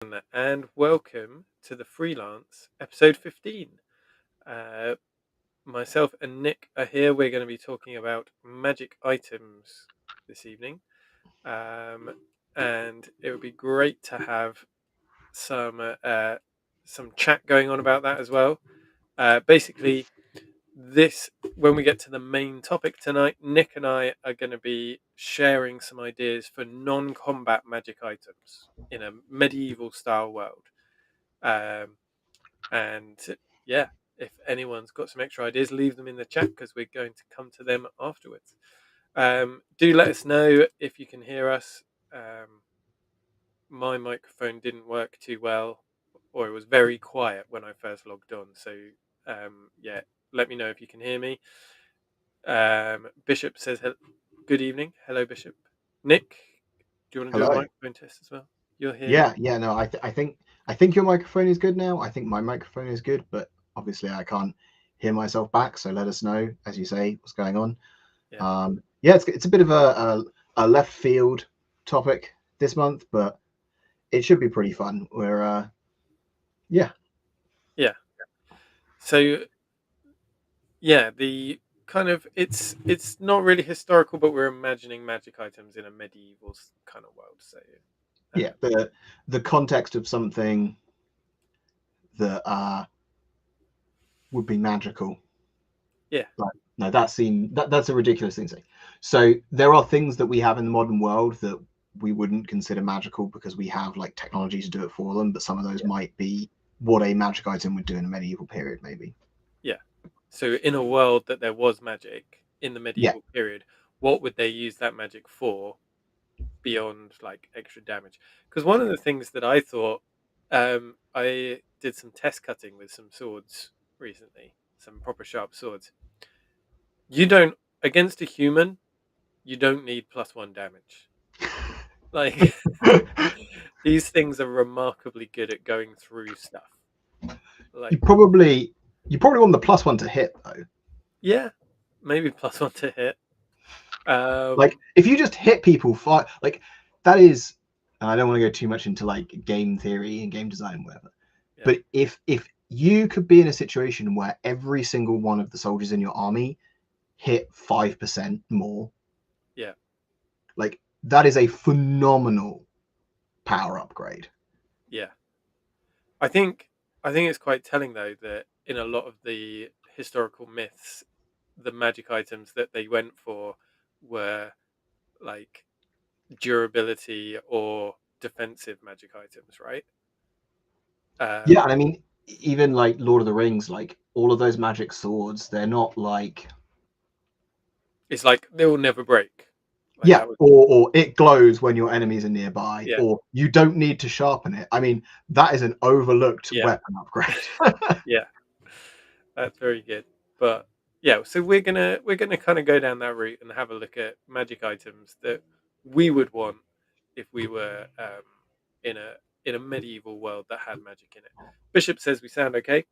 And welcome to the Freelance episode 15. Uh, Myself and Nick are here. We're going to be talking about magic items this evening, um, and it would be great to have some chat going on about that as well. Basically, this when we get to the main topic tonight, Nick and I are going to be sharing some ideas for non-combat magic items in a medieval style world. Um, and yeah, if anyone's got some extra ideas, leave them in the chat because we're going to come to them afterwards. Do let us know if you can hear us. My microphone didn't work too well, or it was very quiet when I first logged on. So yeah, let me know if you can hear me. Bishop says good evening. Hello, Bishop. Nick, do you want to do a Hello. microphone test as well? You're here. Yeah. No, I think your microphone is good now. I think my microphone is good, but obviously I can't hear myself back. So let us know, as you say, what's going on. Yeah. Yeah, it's a bit of a left field topic this month, but it should be pretty fun. Yeah. Yeah. So yeah, the kind of it's not really historical, but we're imagining magic items in a medieval kind of world. So Yeah, um, the context of something that would be magical. yeah, Like, no, that's a ridiculous thing to say. So there are things that we have in the modern world that we wouldn't consider magical because we have like technology to do it for them, but some of those yeah, might be what a magic item would do in a medieval period, maybe. yeah. So in a world that there was magic in the Yeah. medieval period, what would they use that magic for beyond like extra damage? Because one of the things that I thought, I did some test cutting with some swords recently, some proper sharp swords. You don't against a human, you don't need +1 damage. Like these things are remarkably good at going through stuff. you Like, probably you probably want the +1 to hit though. yeah, maybe +1 to hit. Like Um, if you just hit people like that is, and I don't want to go too much into like game theory and game design and whatever, yeah, but if you could be in a situation where every single one of the soldiers in your army hit 5% more, yeah. like that is a phenomenal power upgrade. Yeah. I think I think it's quite telling though that in a lot of the historical myths, the magic items that they went for were like durability or defensive magic items, right? Yeah, and I Um, mean, even like Lord of the Rings, like all of those magic swords, they're not like, it's like they will never break. Like yeah, that was, or it glows when your enemies are nearby, yeah, or you don't need to sharpen it. I mean, that is an overlooked yeah, weapon upgrade. yeah. That's very good. But yeah, so we're gonna kind of go down that route and have a look at magic items that we would want if we were in a medieval world that had magic in it. Bishop says we sound okay.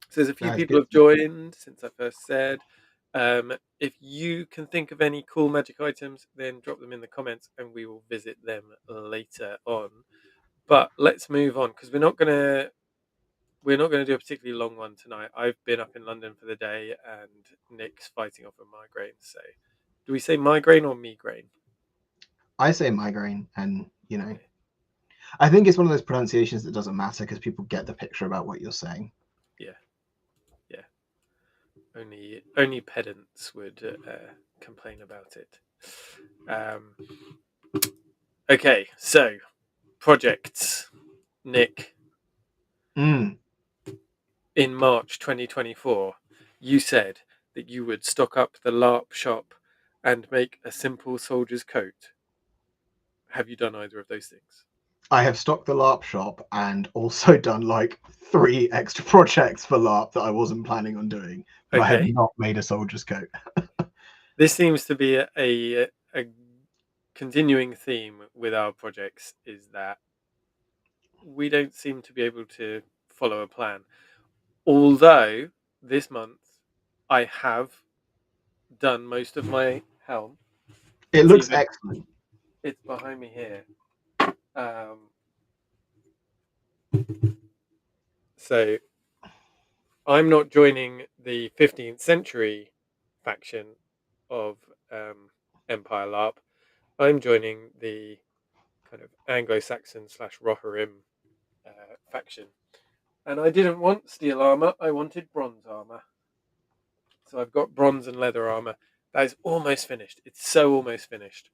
So there's a few That's people good. have joined since I first said. If you can think of any cool magic items, then drop them in the comments and we will visit them later on. But let's move on because we're not going to do a particularly long one tonight. I've been up in London for the day, and Nick's fighting off a migraine. So, do we say migraine or migraine? I say migraine, and Okay. I think it's one of those pronunciations that doesn't matter because people get the picture about what you're saying. Yeah, yeah. Only pedants would complain about it. Um, okay, so projects. Nick, Mm. in March 2024, you said that you would stock up the LARP shop and make a simple soldier's coat. Have you done either of those things? I have stocked the LARP shop and also done like 3 extra projects for LARP that I wasn't planning on doing, but I have Okay. not made a soldier's coat. This seems to be a continuing theme with our projects is that we don't seem to be able to follow a plan. Although this month I have done most of my helm. It It's looks even excellent. it's behind me here. Um, So I'm not joining the 15th century faction of Empire LARP. I'm joining the kind of Anglo-Saxon / Rohirrim faction. And I didn't want steel armor, I wanted bronze armor. So I've got bronze and leather armor. That is almost finished. It's so almost finished.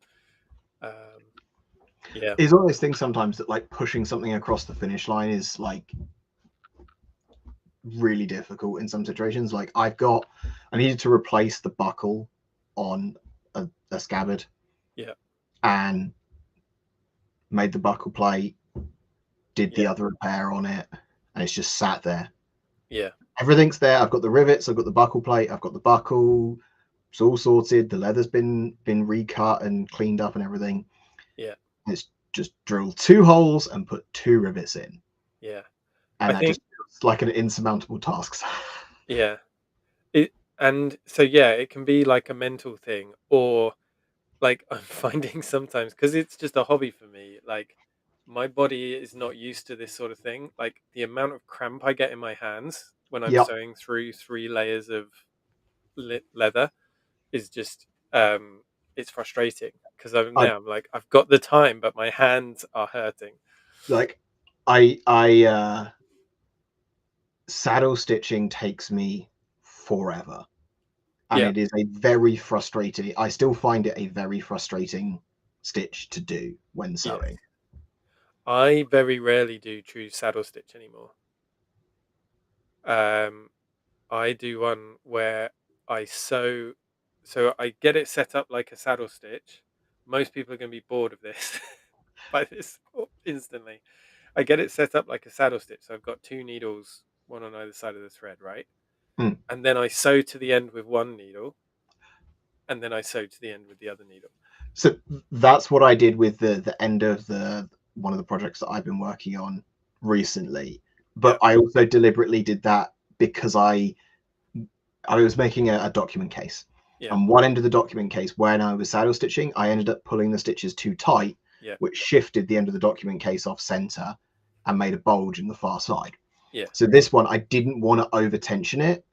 Yeah. It's one of those things sometimes that like pushing something across the finish line is like really difficult in some situations. Like I needed to replace the buckle on a scabbard. Yeah. And made the buckle plate, did the Yeah. other repair on it, and it's just sat there. Yeah. Everything's there. I've got the rivets, I've got the buckle plate, I've got the buckle. It's all sorted. The leather's been recut and cleaned up and everything. Yeah. It's just drilled 2 holes and put 2 rivets in. Yeah. And that just feels like an insurmountable task. Yeah. And so yeah, it can be like a mental thing, or like I'm finding sometimes, because it's just a hobby for me, like my body is not used to this sort of thing. Like the amount of cramp I get in my hands when I'm Yep. sewing through 3 layers of leather is just it's frustrating, because I'm like, I've got the time, but my hands are hurting. Like saddle stitching takes me forever. And Yeah. it is a very frustrating, I still find it a very frustrating stitch to do when sewing. I very rarely do true saddle stitch anymore. I do one where I sew, so I get it set up like a saddle stitch. Most people are going to be bored of this by this instantly. I get it set up like a saddle stitch. So I've got 2 needles, one on either side of the thread, right? And then I sew to the end with 1 needle, and then I sew to the end with the other needle. So that's what I did with the end of one of the projects that I've been working on recently. But I also deliberately did that because I was making a document case. And one end of the document case, when I was saddle stitching, I ended up pulling the stitches too tight, which shifted the end of the document case off center and made a bulge in the far side. So this one, I didn't want to over tension it,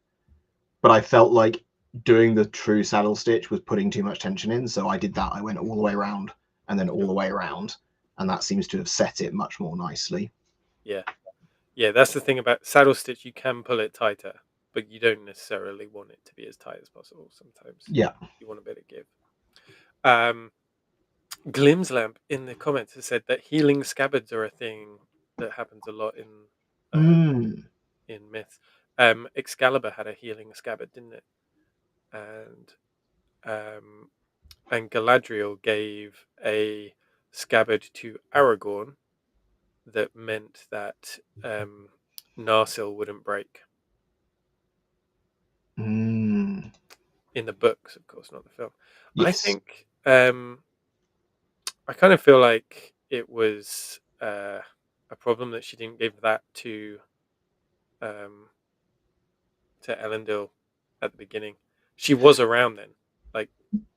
but I felt like doing the true saddle stitch was putting too much tension in. So I did that. I went all the way around and then all the way around. And that seems to have set it much more nicely. Yeah. Yeah, that's the thing about saddle stitch. You can pull it tighter, but you don't necessarily want it to be as tight as possible. Sometimes Yeah, you want a bit of give. Glimslamp in the comments has said that healing scabbards are a thing that happens a lot in myths. Excalibur had a healing scabbard, didn't it? And Galadriel gave a scabbard to Aragorn that meant that Narsil wouldn't break. In the books, of course, not the film. Yes. I think I kind of feel like it was a problem that she didn't give that to Elendil at the beginning. She was around then, like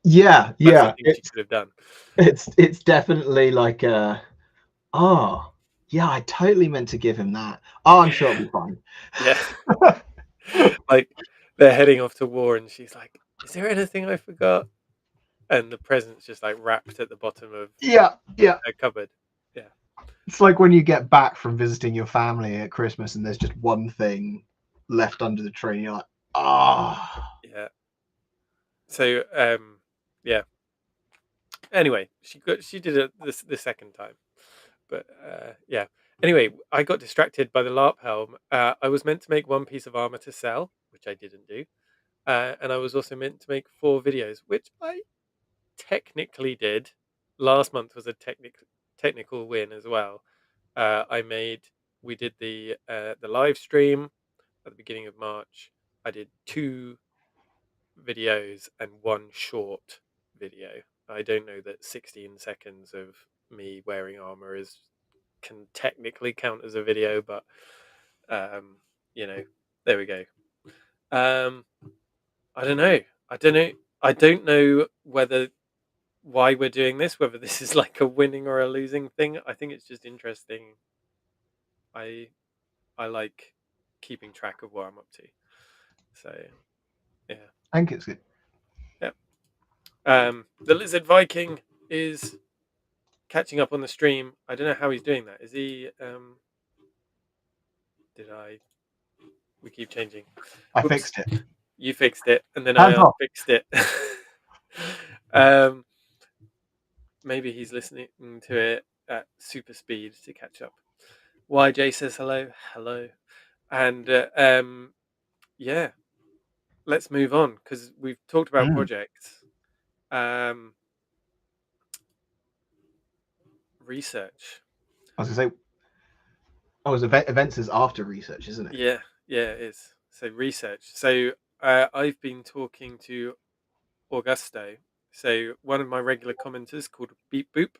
yeah, she could have done. It's definitely like yeah, I totally meant to give him that. Oh, I'm sure it'll be fine. Yeah. Like they're heading off to war, and she's like, "Is there anything I forgot?" And the present's just like wrapped at the bottom of her cupboard. Yeah, it's like when you get back from visiting your family at Christmas and there's just one thing left under the tree, and you're like, yeah. So yeah. Anyway, she did it the second time, but yeah. Anyway, I got distracted by the LARP helm. I was meant to make 1 piece of armor to sell, which I didn't do, and I was also meant to make 4 videos, which I technically did. Last month was a technical win as well. We did the live stream at the beginning of March. I did 2 videos and 1 short video. I don't know that 16 seconds of me wearing armor can technically count as a video, but there we go. I don't know. I don't know why we're doing this, whether this is like a winning or a losing thing. I think it's just interesting. I like keeping track of what I'm up to. So yeah, I think it's good. yeah. The Lizard Viking is catching up on the stream. I don't know how he's doing that. Is he? Did I? We keep changing. I Whoops. fixed it. You fixed it, and then Hands I off. unfixed it. Maybe he's listening to it at super speed to catch up. YJ says hello, hello, and yeah, let's move on because we've talked about projects, research. I was gonna say, oh, events is after research, isn't it? Yeah, it is. So research. So I've been talking to Augusto. So one of my regular commenters called Beep Boop.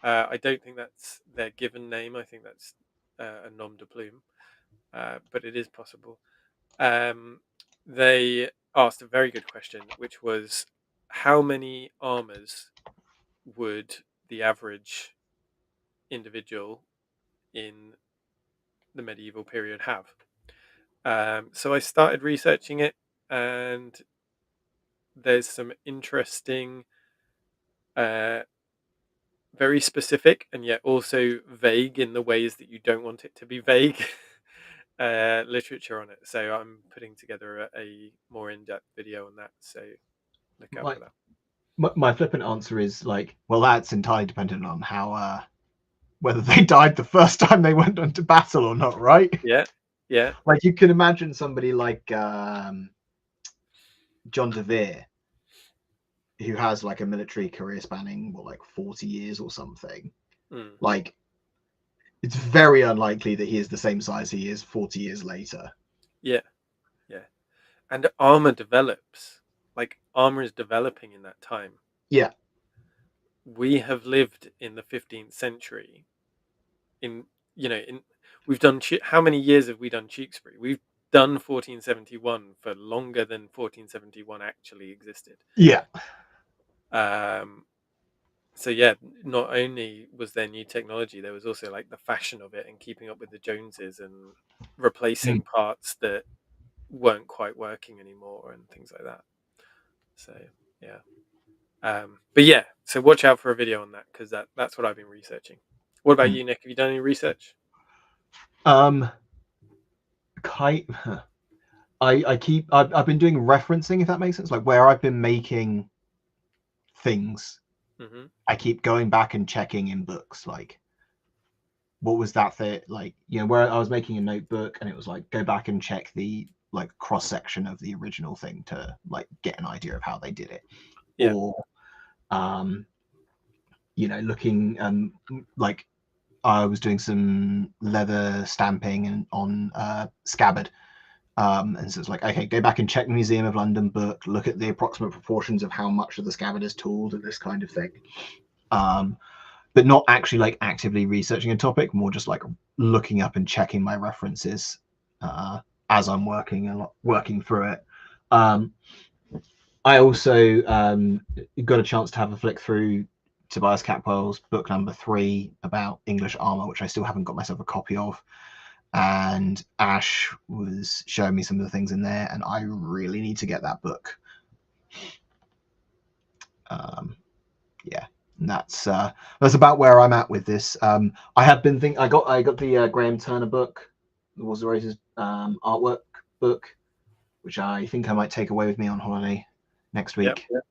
I don't think that's their given name. I think that's a nom de plume, but it is possible. They asked a very good question, which was how many armors would the average individual in the medieval period have? So I started researching it, and there's some interesting, very specific, and yet also vague in the ways that you don't want it to be vague. Literature on it. So I'm putting together a more in-depth video on that. So look out for that. My flippant answer is like, well, that's entirely dependent on how whether they died the first time they went into battle or not, right? Yeah. Like you can imagine somebody like John de Vere, who has like a military career spanning like 40 years or something. Like it's very unlikely that he is the same size he is 40 years later. Yeah. And armor develops. Like armor is developing in that time. Yeah. We have lived in the 15th century. We've done how many years have we done Tewkesbury? We've done 1471 for longer than 1471 actually existed. Yeah. So yeah, not only was there new technology, there was also like the fashion of it and keeping up with the Joneses and replacing parts that weren't quite working anymore and things like that. So yeah, but yeah, so watch out for a video on that because that's what I've been researching. What about you, Nick? Have you done any research? I've been doing referencing, if that makes sense, like where I've been making things. I keep going back and checking in books, like what was that thing, like, you know, where I was making a notebook and it was like go back and check the like cross section of the original thing to like get an idea of how they did it. Yeah. Or you know, looking like I was doing some leather stamping and on scabbard. And so it's like, okay, go back and check the Museum of London book, look at the approximate proportions of how much of the scabbard is tooled and this kind of thing. But not actually like actively researching a topic, more just like looking up and checking my references as I'm working through it. I also got a chance to have a flick through Tobias Capwell's book number 3 about English armor, which I still haven't got myself a copy of. And Ash was showing me some of the things in there, and I really need to get that book. Yeah, and that's about where I'm at with this. I have been thinking. I got the Graham Turner book, the Wars of Roses artwork book, which I think I might take away with me on holiday next week. Yep.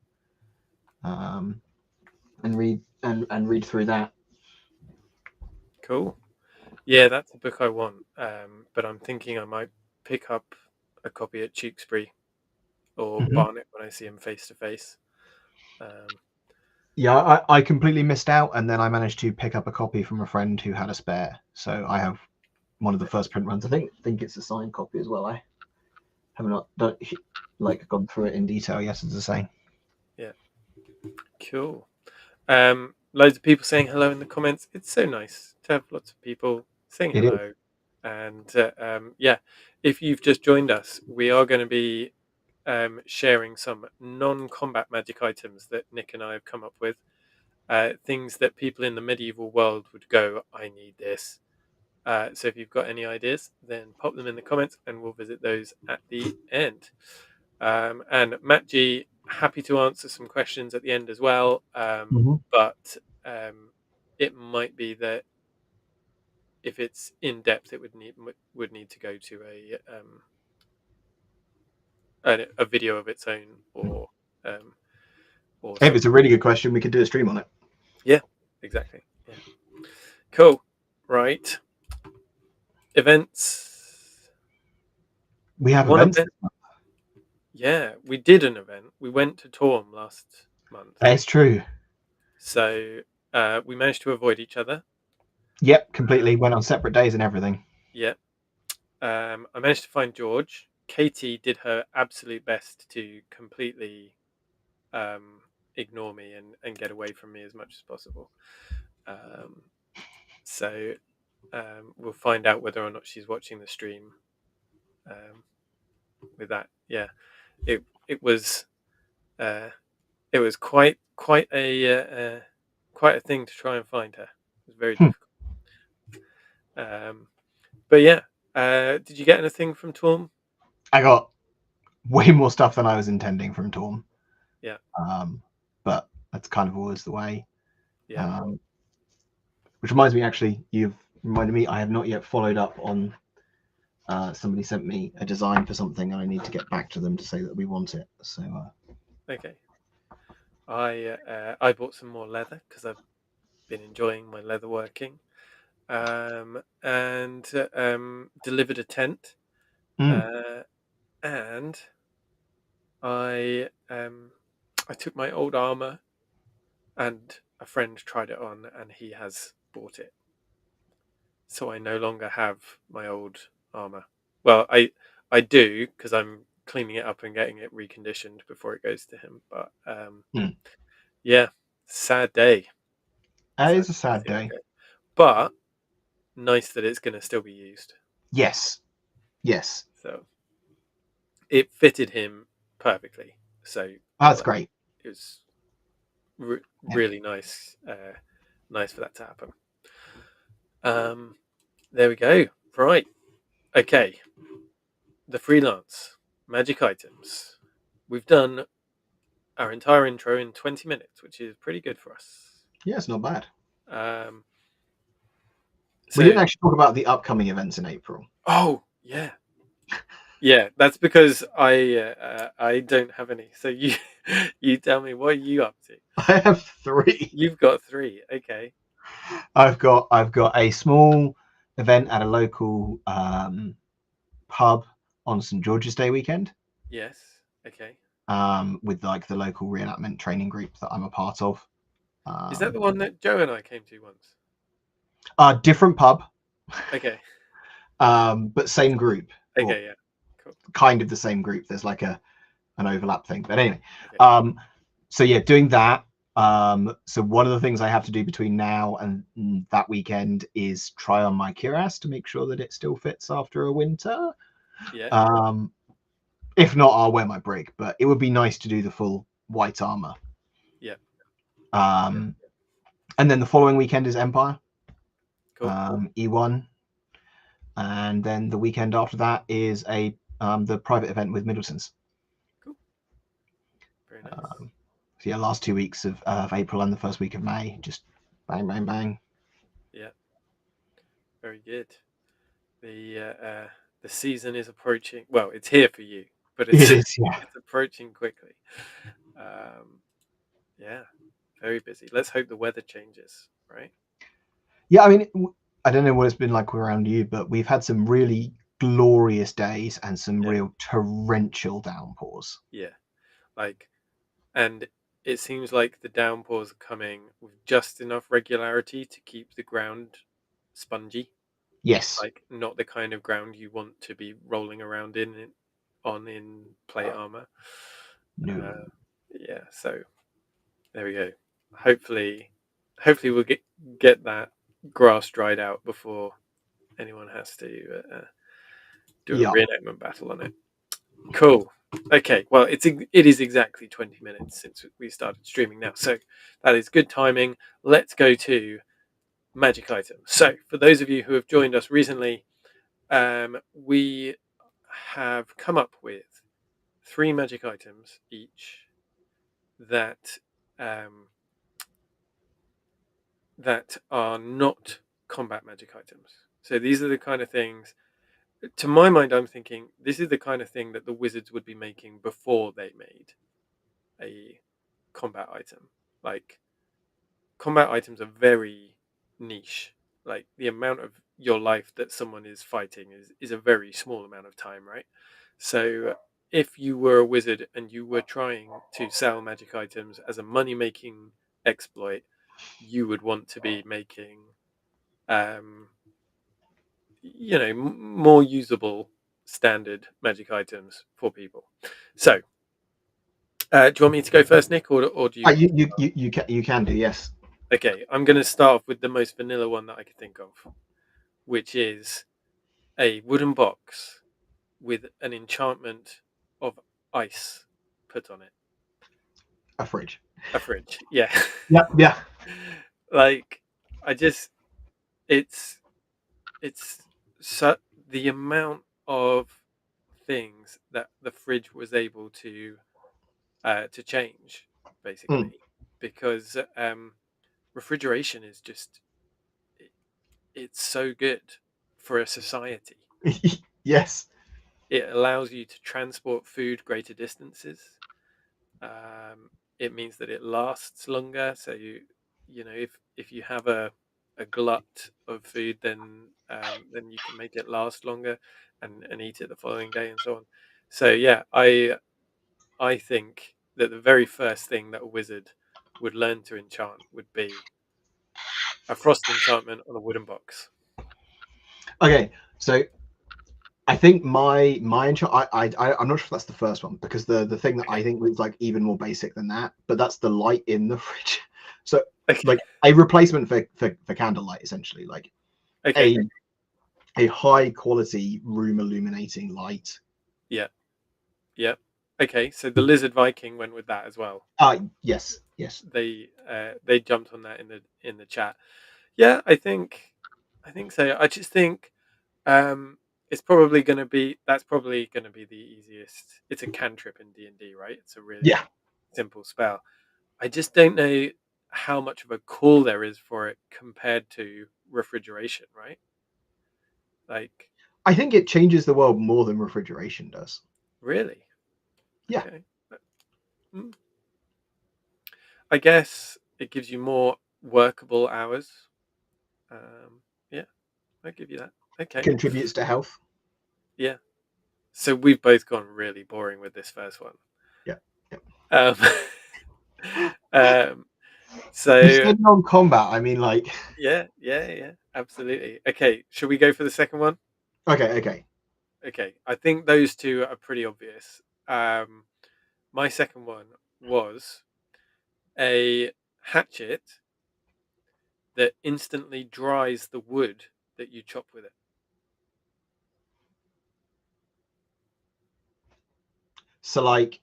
And read through that. Cool. Yeah, that's the book I want. But I'm thinking I might pick up a copy at Tewkesbury or Barnet when I see him face to face. Yeah, I completely missed out, and then I managed to pick up a copy from a friend who had a spare. So I have one of the first print runs. I think it's a signed copy as well. I have not gone through it in detail. Yes, it's the same. Yeah. Cool. Loads of people saying hello in the comments. It's so nice to have lots of people saying hello. And yeah, if you've just joined us, we are going to be sharing some non-combat magic items that Nick and I have come up with. Things that people in the medieval world would go, I need this. So if you've got any ideas, then pop them in the comments and we'll visit those at the end. And Matt G, happy to answer some questions at the end as well. But it might be that if it's in depth, it would need to go to a video of its own, or If it's a really good question, we could do a stream on it. Yeah, exactly. Yeah. Cool. Right. Events. We have One events. event. Yeah, we did an event. We went to Torm last month. That's true. So we managed to avoid each other. Yep, completely. Went on separate days and everything. Yeah. I managed to find George. Katie did her absolute best to completely ignore me and get away from me as much as possible. So we'll find out whether or not she's watching the stream with that. Yeah, it was quite a thing to try and find her. It was very difficult. But yeah, did you get anything from Torm? I got way more stuff than I was intending from Torm. Yeah. But that's kind of always the way. Yeah. Which reminds me, actually, you've reminded me, I have not yet followed up on. Somebody sent me a design for something, and I need to get back to them to say that we want it. So. Okay. I bought some more leather because I've been enjoying my leather working, and delivered a tent, and I took my old armor, and a friend tried it on, and he has bought it. So I no longer have my old armor. Well, I do, because I'm cleaning it up and getting it reconditioned before it goes to him. But yeah, sad day. It is a sad day. But nice that it's going to still be used. Yes. So it fitted him perfectly. So that's great. It was really nice. Nice for that to happen. There we go. Right. Okay. The freelance magic items. We've done our entire intro in 20 minutes, which is pretty good for us. Yeah, it's not bad. So, we didn't actually talk about the upcoming events in April. Oh, yeah. Yeah, that's because I don't have any. So you tell me, what are you up to? I have 3. You've got 3. Okay. I've got a small event at a local pub on St. George's Day weekend. Yes. Okay. With like the local reenactment training group that I'm a part of. Is that the one that Joe and I came to once? Different pub. Okay. But same group. Okay, yeah. Cool. Kind of the same group. There's like an overlap thing. But anyway. Okay. So yeah, doing that. So one of the things I have to do between now and that weekend is try on my cuirass to make sure that it still fits after a winter. Yeah. If not, I'll wear my brig, but it would be nice to do the full white armor. Yeah. And then the following weekend is Empire. Cool. E1. And then the weekend after that is the private event with Middletons. Cool. Very nice. So yeah, last 2 weeks of April and the first week of May, just bang, bang, bang. Yeah. Very good. The season is approaching. Well, it's here for you, but it's approaching quickly. Yeah, very busy. Let's hope the weather changes, right? Yeah, I mean, I don't know what it's been like around you, but we've had some really glorious days and some real torrential downpours. Yeah, and it seems like the downpours are coming with just enough regularity to keep the ground spongy. Yes. Like not the kind of ground you want to be rolling around in plate armor. No. Yeah, so there we go. Hopefully we'll get that grass dried out before anyone has to do a reenactment battle on it. Cool. Okay, well, it is exactly 20 minutes since we started streaming now, so that is good timing. Let's go to magic items. So, for those of you who have joined us recently, we have come up with 3 magic items each that um, that are not combat magic items. So these are the kind of things, to my mind, I'm thinking this is the kind of thing that the wizards would be making before they made a combat item. Like, combat items are very niche. Like, the amount of your life that someone is fighting is a very small amount of time, right? So if you were a wizard and you were trying to sell magic items as a money making exploit, you would want to be making um, more usable standard magic items for people. So do you want me to go first, Nick, or do you want You can do, yes. Okay, I'm going to start off with the most vanilla one that I could think of, which is a wooden box with an enchantment of ice put on it. A fridge. A fridge, yeah. Yeah. Like, I just, it's so the amount of things that the fridge was able to change, basically, because refrigeration is just it's so good for a society. Yes. It allows you to transport food greater distances. It means that it lasts longer. So if you have a glut of food, then you can make it last longer and eat it the following day and so on. So yeah, I think that the very first thing that a wizard would learn to enchant would be a frost enchantment on a wooden box. Okay, so I think I'm not sure if that's the first one, because the thing that I think was like even more basic than that, but that's the light in the fridge. So Okay. like a replacement for candlelight, essentially, like Okay. a high quality room illuminating light. Yeah. Yeah. Okay. So the Lizard Viking went with that as well. Yes. They jumped on that in the chat. Yeah, I think so. I just think it's probably going to be that's probably going to be the easiest. It's a cantrip in D&D, right? It's a really Yeah. simple spell. I just don't know how much of a call there is for it compared to refrigeration, right? Like, I think it changes the world more than refrigeration does. really? Yeah. Okay. Mm. I guess it gives you more workable hours. Yeah, I'll give you that. Okay. Contributes to health. Yeah. So we've both gone really boring with this first one. Yeah. Um, um, You so said non-combat. I mean, like. yeah, absolutely. Okay, should we go for the second one? Okay. Okay, I think those two are pretty obvious. My second one was a hatchet that instantly dries the wood that you chop with it. So like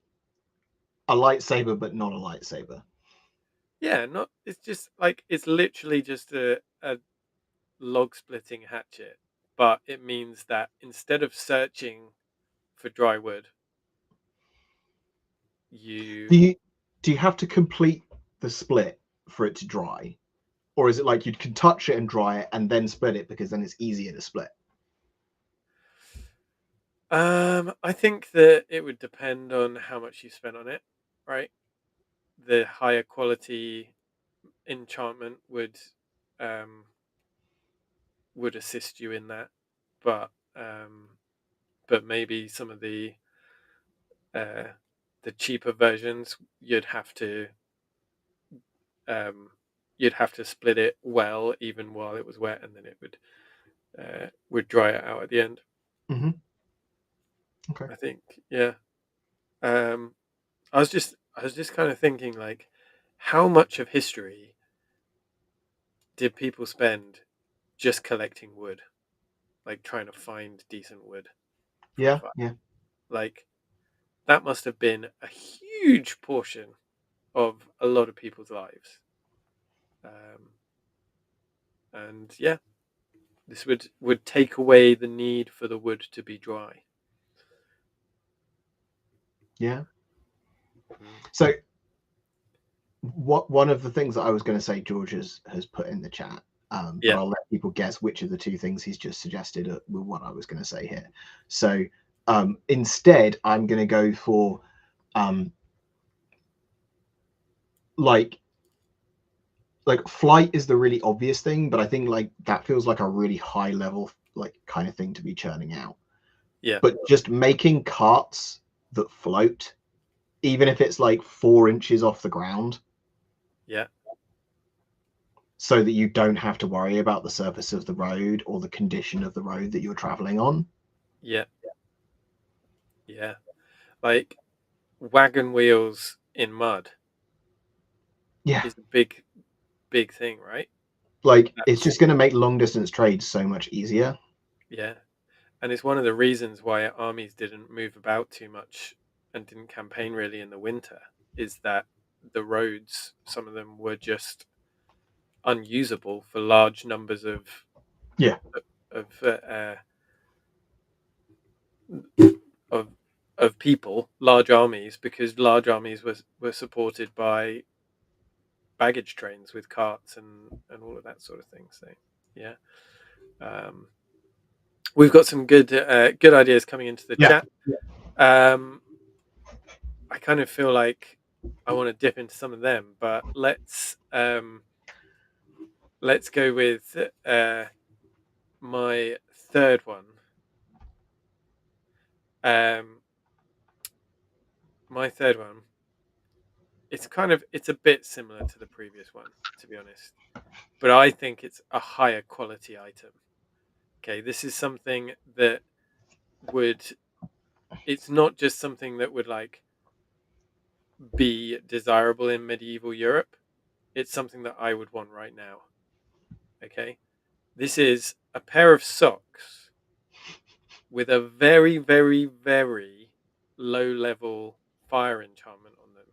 a lightsaber, but not a lightsaber. Yeah, not. It's just like it's literally just a log splitting hatchet, but it means that instead of searching for dry wood, you Do you have to complete the split for it to dry, or is it like you can touch it and dry it and then split it, because then it's easier to split? I think that it would depend on how much you spent on it, right? The higher quality enchantment um would assist you in that, but maybe some of uh the cheaper versions um you'd have to split it well even while it was wet, and then it would dry it out at the end. Mm-hmm. Okay. I think, yeah. Um, I was just kind of thinking, like, how much of history did people spend just collecting wood, like trying to find decent wood for a Yeah. fire? Yeah. Like, that must have been a huge portion of a lot of people's lives. Um, And yeah, this would take away the need for the wood to be dry. Yeah. So one of the things that I was going to say George has put in the chat, but I'll let people guess which of the two things he's just suggested were what I was going to say here. So instead, I'm going to go for like flight is the really obvious thing, but I think like that feels like a really high level like kind of thing to be churning out. Yeah. But just making carts that float, even if it's like 4 inches off the ground. Yeah. So that you don't have to worry about the surface of the road or the condition of the road that you're traveling on. Yeah. Yeah. Like wagon wheels in mud. Yeah. Is a big thing, right? Like it's just going to make long distance trades so much easier. Yeah. And it's one of the reasons why armies didn't move about too much and didn't campaign really in the winter, is that the roads, some of them were just unusable for large numbers of of people, large armies, because large armies were supported by baggage trains with carts and all of that sort of thing. So yeah, we've got some good ideas coming into the chat. I kind of feel like I want to dip into some of them, but let's go with my third one. My third one. It's a bit similar to the previous one, to be honest, but I think it's a higher quality item. Okay, this is something that it's not just something that would like be desirable in medieval Europe. It's something that I would want right now. Okay, this is a pair of socks with a very, very, very low level fire enchantment on them.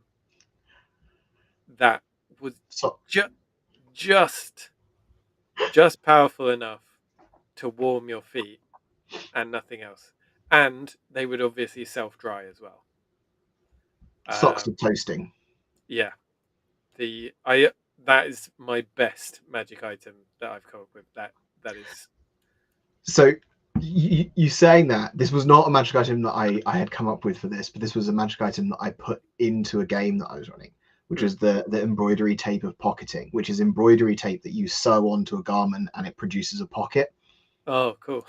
That was just powerful enough to warm your feet and nothing else. And they would obviously self-dry as well. Socks are toasting. Yeah. That is my best magic item that I've come up with. That is. So you saying that this was not a magic item that I had come up with for this, but this was a magic item that I put into a game that I was running, which is the embroidery tape of pocketing, which is embroidery tape that you sew onto a garment and it produces a pocket. Oh, cool.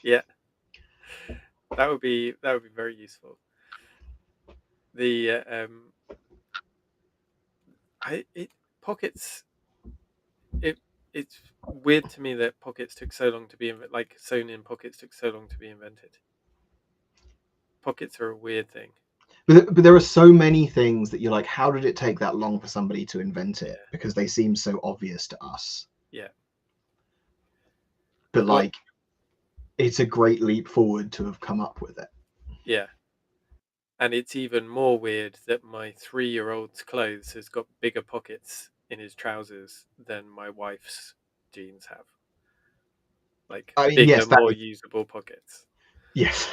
Yeah. That would be very useful. The pockets. It's weird to me that pockets took so long to be like sewn in pockets took so long to be invented. Pockets are a weird thing. But there are so many things that you're like, how did it take that long for somebody to invent it? Because they seem so obvious to us. Yeah. But like, it's a great leap forward to have come up with it. Yeah. And it's even more weird that my 3-year-old's clothes has got bigger pockets in his trousers than my wife's jeans have. Like bigger, yes, more usable pockets. Yes.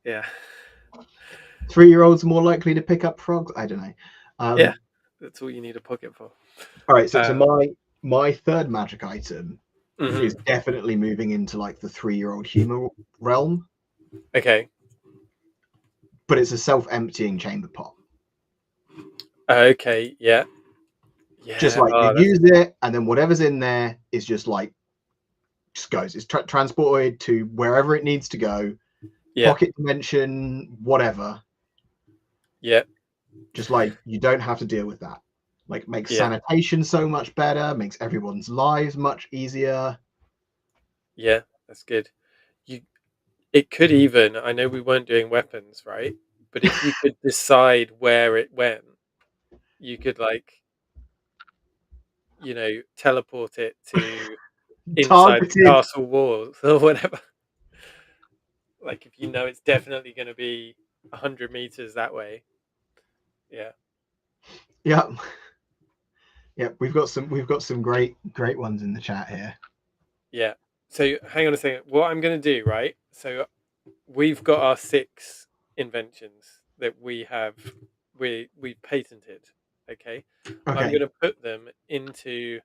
Yeah. 3-year-olds are more likely to pick up frogs. I don't know. Yeah, that's all you need a pocket for. All right, so my third magic item is definitely moving into like the 3-year-old humor realm. Okay. But it's a self-emptying chamber pot. Okay, yeah. Yeah. Just like you use it, and then whatever's in there is just like just goes. It's transported to wherever it needs to go. Yeah. Pocket dimension, whatever. Yeah. Just like you don't have to deal with that. Like makes sanitation so much better, makes everyone's lives much easier. Yeah, that's good. It could even, I know we weren't doing weapons, right? But if you could decide where it went, you could like, teleport it to inside the castle walls or whatever. Like if it's definitely going to be 100 meters that way. Yeah. Yeah. Yeah, we've got some great ones in the chat here. Yeah. So hang on a second. What I'm going to do, right? So we've got our 6 inventions that we patented. Okay. I'm Okay. going to put them into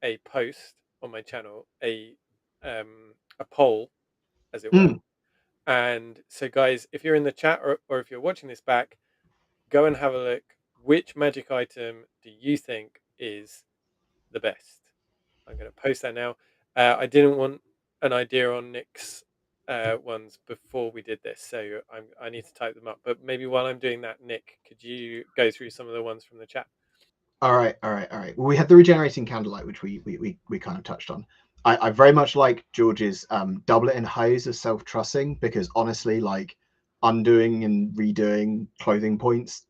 a post on my channel, a poll, as it were. Mm. And so, guys, if you're in the chat or if you're watching this back, go and have a look. Which magic item do you think is the best? I'm going to post that now. I didn't want an idea on Nick's ones before we did this, so I need to type them up. But maybe while I'm doing that, Nick, could you go through some of the ones from the chat? All right. Well, we had the regenerating candlelight, which we kind of touched on. I very much like George's doublet and hose of self-trussing, because honestly, like, undoing and redoing clothing points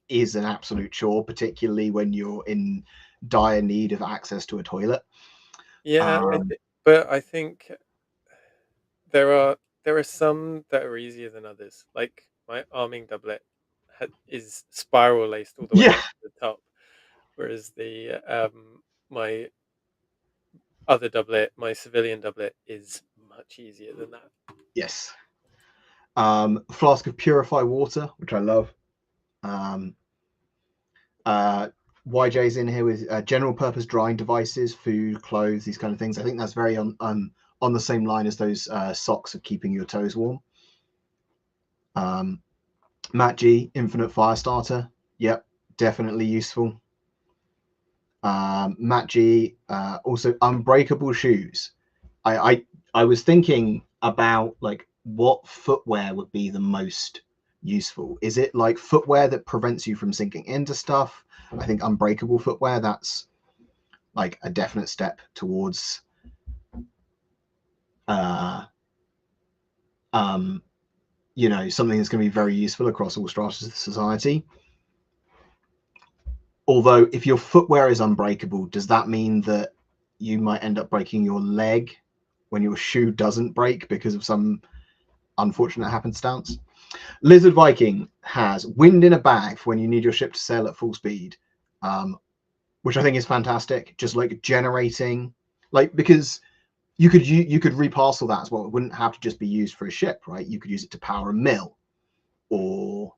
is an absolute chore, particularly when you're in dire need of access to a toilet. Yeah, Um, but I think there are some that are easier than others. Like my arming doublet is spiral laced all the way yeah. up to the top, whereas the my other doublet, my civilian doublet, is much easier than that. Yes. Flask of purify water, which I love. Um, YJ's in here with general purpose drying devices, food, clothes, these kind of things. I think that's very on the same line as those socks of keeping your toes warm. Matt G, infinite fire starter. Yep, definitely useful. Matt G, also unbreakable shoes. I was thinking about, like, what footwear would be the most useful. Is it like footwear that prevents you from sinking into stuff? I think unbreakable footwear, that's like a definite step towards uh something that's going to be very useful across all stratas of society. Although, if your footwear is unbreakable, does that mean that you might end up breaking your leg when your shoe doesn't break because of some unfortunate happenstance? Lizard Viking has wind in a bag for when you need your ship to sail at full speed, which I think is fantastic. Just like generating, like, because you could reparcel that as well. It wouldn't have to just be used for a ship, right? You could use it to power a mill, or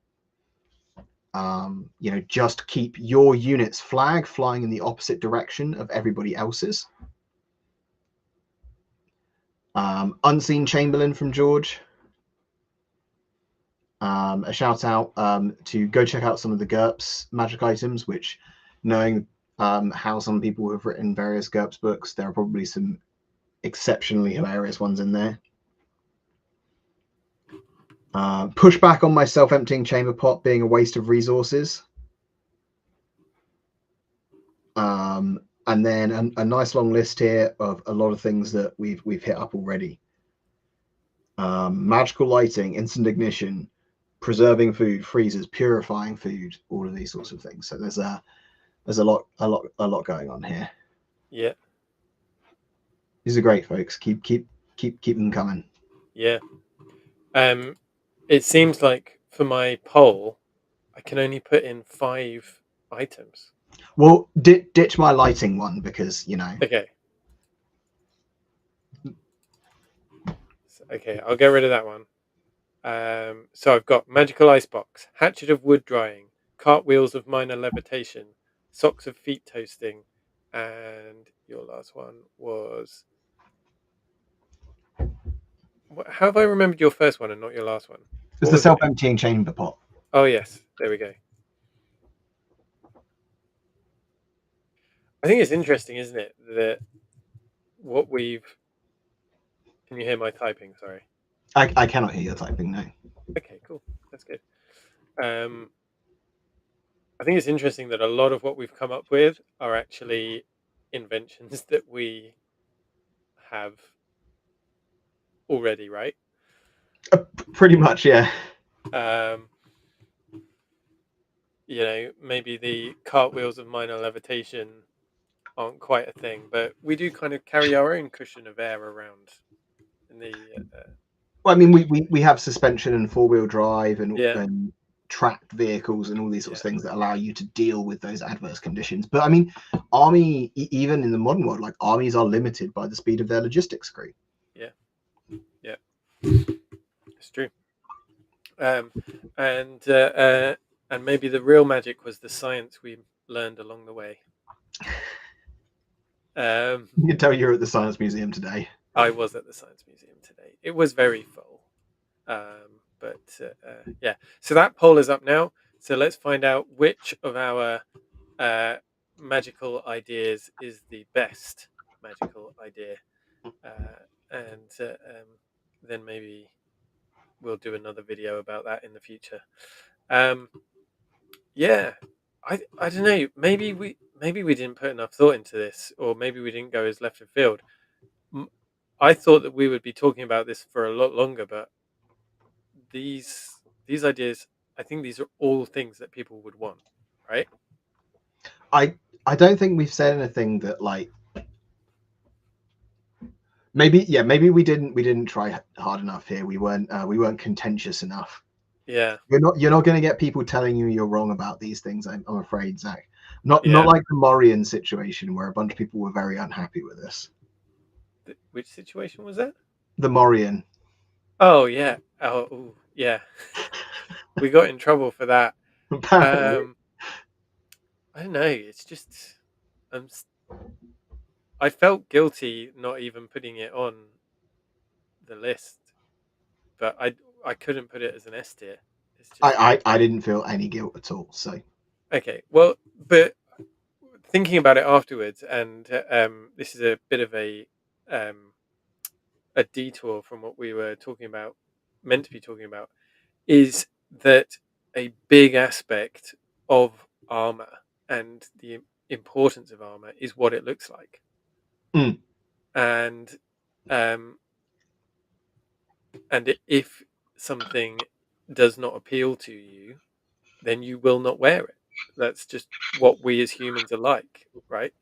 just keep your unit's flag flying in the opposite direction of everybody else's. Unseen Chamberlain from George. A shout out to go check out some of the GURPS magic items, which, knowing how some people have written various GURPS books, there are probably some exceptionally hilarious ones in there. Push back on my self-emptying chamber pot being a waste of resources. And then a nice long list here of a lot of things that we've hit up already. Magical lighting, instant ignition, preserving food, freezers, purifying food, all of these sorts of things. So there's a lot going on here. Yeah. These are great, folks. Keep them coming. Yeah. It seems like for my poll, I can only put in 5 items. Well, ditch my lighting one, because Okay. Okay, I'll get rid of that one. So I've got magical icebox, hatchet of wood drying, cartwheels of minor levitation, socks of feet toasting, and your last one was. How have I remembered your first one and not your last one? It's What the was it? self-emptying chamber pot. Oh yes, there we go. I think it's interesting, isn't it, that what we've. Can you hear my typing? Sorry. I cannot hear your typing, no. Okay, cool. That's good. I think it's interesting that a lot of what we've come up with are actually inventions that we have already, right? Pretty much, yeah. Um, maybe the cartwheels of minor levitation aren't quite a thing, but we do kind of carry our own cushion of air around in the. Well, I mean, we have suspension and four-wheel drive, and Yeah, and tracked vehicles and all these sorts of things that allow you to deal with those adverse conditions. But I mean, army, even in the modern world, like armies are limited by the speed of their logistics crew. Yeah, it's true. And maybe the real magic was the science we learned along the way. You can tell you're at the Science Museum today. I was at the Science Museum today. It was very full. But yeah, so that poll is up now. So let's find out which of our magical ideas is the best magical idea. And then maybe we'll do another video about that in the future. Yeah, I don't know. Maybe we didn't put enough thought into this, or maybe we didn't go as left of field. I thought that we would be talking about this for a lot longer, but these ideas, I think these are all things that people would want, right? I don't think we've said anything that like maybe we didn't try hard enough here. We weren't contentious enough. Yeah. You're not going to get people telling you you're wrong about these things. I'm afraid, Zach. Not like the Morian situation where a bunch of people were very unhappy with this. Which situation was that? The Morian. Oh yeah. Oh ooh, yeah. We got in trouble for that. I don't know. It's just I felt guilty not even putting it on the list, but I couldn't put it as an S tier. I didn't feel any guilt at all. So okay, well, but thinking about it afterwards, and this is a bit of a detour from what we were meant to be talking about, is that a big aspect of armor and the importance of armor is what it looks like. And if something does not appeal to you, then you will not wear it. That's just what we as humans are like, right?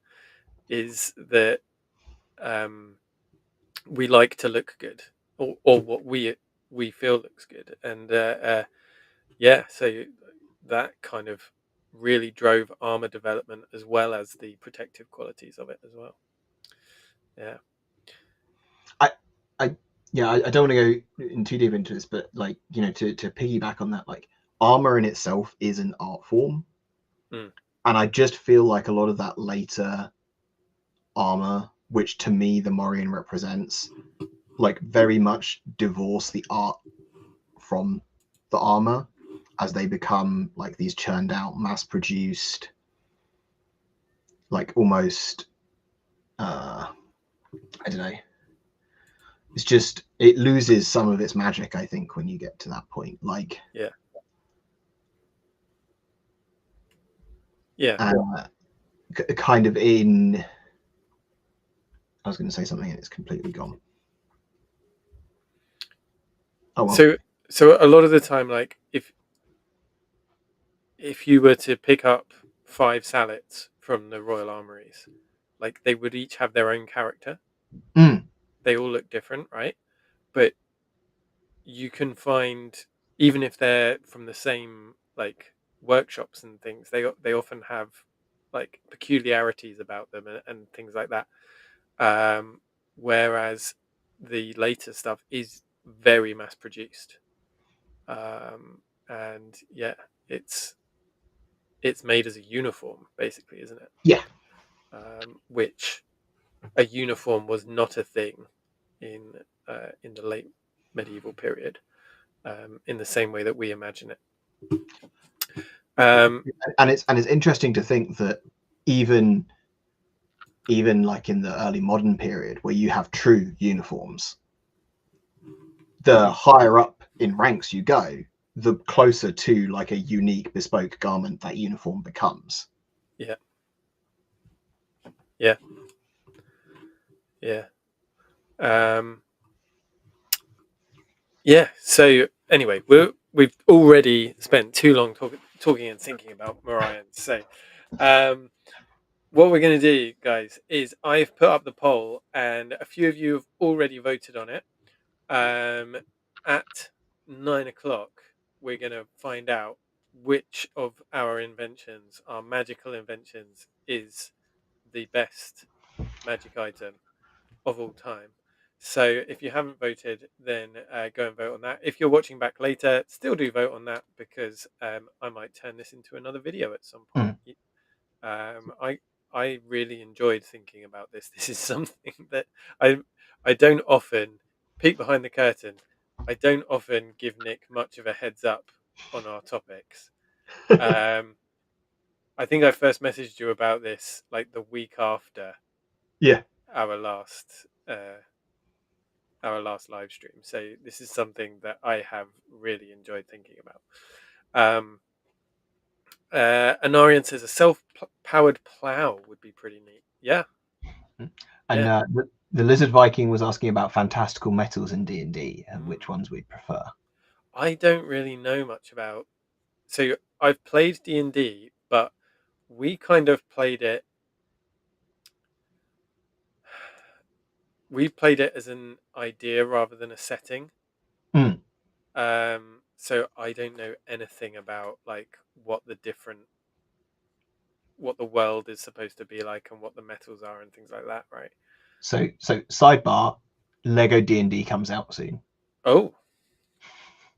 Is that we like to look good, or what we feel looks good, and yeah, so that kind of really drove armor development as well as the protective qualities of it as well. Yeah. I don't want to go in too deep into this, but like, you know, to piggyback on that, like armor in itself is an art form. And I just feel like a lot of that later armor, which to me the Morian represents, like very much divorce the art from the armor as they become like these churned out, mass produced, like almost I don't know. It's just, it loses some of its magic, I think, when you get to that point. Like, yeah, kind of in. I was going to say something and it's completely gone. Oh well. So a lot of the time, like if you were to pick up 5 Salets from the Royal Armories, like they would each have their own character. They all look different, right? But you can find, even if they're from the same like workshops and things, they often have like peculiarities about them and things like that. Whereas the later stuff is very mass produced. And yeah, it's made as a uniform, basically, isn't it? Yeah. Which a uniform was not a thing in the late medieval period, in the same way that we imagine it. And it's interesting to think that even like in the early modern period, where you have true uniforms, the higher up in ranks you go, the closer to like a unique bespoke garment that uniform becomes. Yeah. So anyway, we've already spent too long talking and thinking about Morians. So what we're going to do, guys, is I've put up the poll and a few of you have already voted on it. At 9 o'clock we're going to find out which of our inventions, our magical inventions, is the best magic item of all time. So if you haven't voted, then go and vote on that. If you're watching back later, still do vote on that, because I might turn this into another video at some point. Mm. I really enjoyed thinking about this. This is something that I I don't often peek behind the curtain. I don't often give Nick much of a heads up on our topics. Um, I think I first messaged you about this like the week after Yeah. our last live stream. So this is something that I have really enjoyed thinking about. Anarian says a self-powered plow would be pretty neat. Yeah, And yeah. the Lizard Viking was asking about fantastical metals in D&D and which ones we'd prefer. I don't really know much about. So I've played D&D, but we kind of played it. We played it as an idea rather than a setting. Mm. So I don't know anything about like what the world is supposed to be like and what the metals are and things like that, right? So sidebar, Lego D&D comes out soon. Oh,